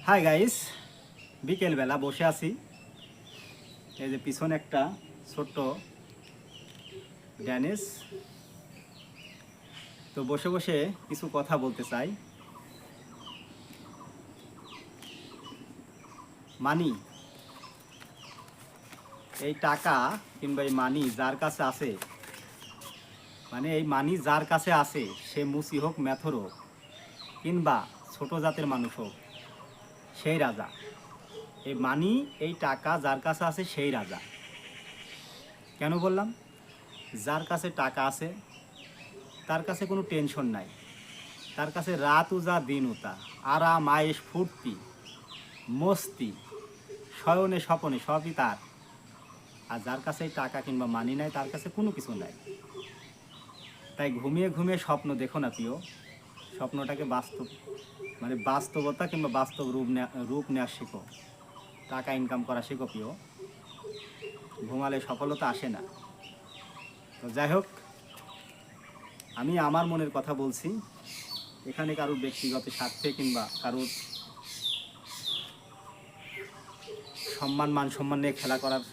Hi guys, বিকেলবেলা বসে আছি। এই যে পিছনে একটা ছোট্ট ড্যানিশ। তো বসে বসে কিছু কথা বলতে চাই। মানি, এই টাকা কিংবা এই মানি যার কাছে আছে, মানে এই মানি যার কাছে আছে, সে মুসি হোক, ম্যাথর হোক, কিংবা ছোট জাতের মানুষ হোক, সেই রাজা। এই মানি, এই টাকা যার কাছে আছে সেই রাজা। কেন বললাম? যার কাছে টাকা আছে তার কাছে কোনো টেনশন নাই, তার কাছে রাত উজা দিন উতা, আরাম আয়েশ ফুর্তি মস্তি, শয়নে স্বপনে সবই তার। আর যার কাছে টাকা কিংবা মানি নাই, তার কাছে কোনো কিছু নাই। তাই ঘুমিয়ে ঘুমিয়ে স্বপ্ন দেখো না প্রিয়, স্বপ্নটাকে বাস্তব, মানে বাস্তবতা কিংবা বাস্তব রূপ নেওয়া শেখো। টাকা ইনকাম করা শেখো প্রিয়, ঘুমালে সফলতা আসে না। তো যাই হোক, আমি আমার মনের কথা বলছি, এখানে কারোর ব্যক্তিগত স্বার্থে কিংবা কারোর মান সম্মান নিয়ে খেলা করার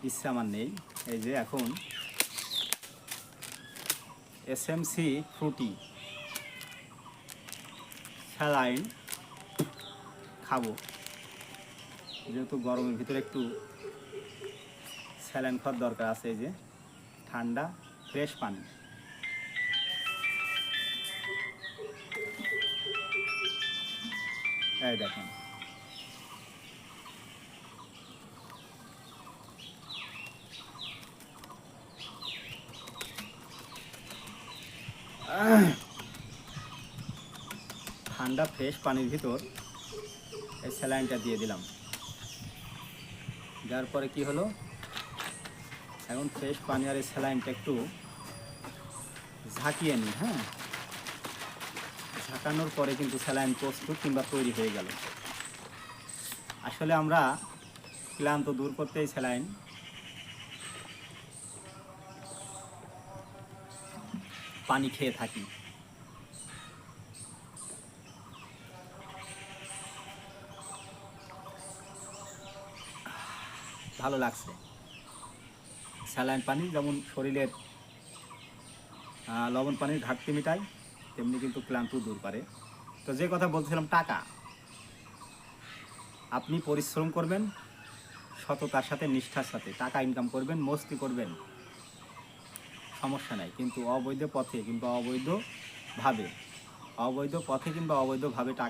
ইচ্ছা আমার নেই। এই যে এখন এসএমসি ফ্রুটি স্যালাইন খাবো, যেহেতু গরমের ভিতরে একটু স্যালাইন খাওয়ার দরকার আছে। এই যে ঠান্ডা ফ্রেশ পানি, এই দেখেন। ঠান্ডা ফ্রেশ পানির ভিতর এই স্যালাইনটা দিয়ে দিলাম। যার পরে কি হলো, এখন ফ্রেশ পানি আর এই স্যালাইনটা একটু ঝাঁকিয়ে নিই। হ্যাঁ, ঝাঁকানোর পরে কিন্তু স্যালাইন প্রস্তুত কিংবা তৈরি হয়ে গেল। আসলে আমরা ক্লান্ত দূর করতে এই স্যালাইন পানি খেয়ে থাকি। ভালো লাগছে। স্যালাইন পানি যেমন শরীরের লবণ পানির ঘাটতি মেটায়, তেমনি কিন্তু ক্লান্ত দূর করে। তো যে কথা বলছিলাম, টাকা, আপনি পরিশ্রম করবেন সততার সাথে, নিষ্ঠার সাথে, টাকা ইনকাম করবেন, মস্তি করবেন, সমস্যা নাই। কিন্তু অবৈধ পথে কিংবা অবৈধ পথে কিংবা অবৈধভাবে টাকা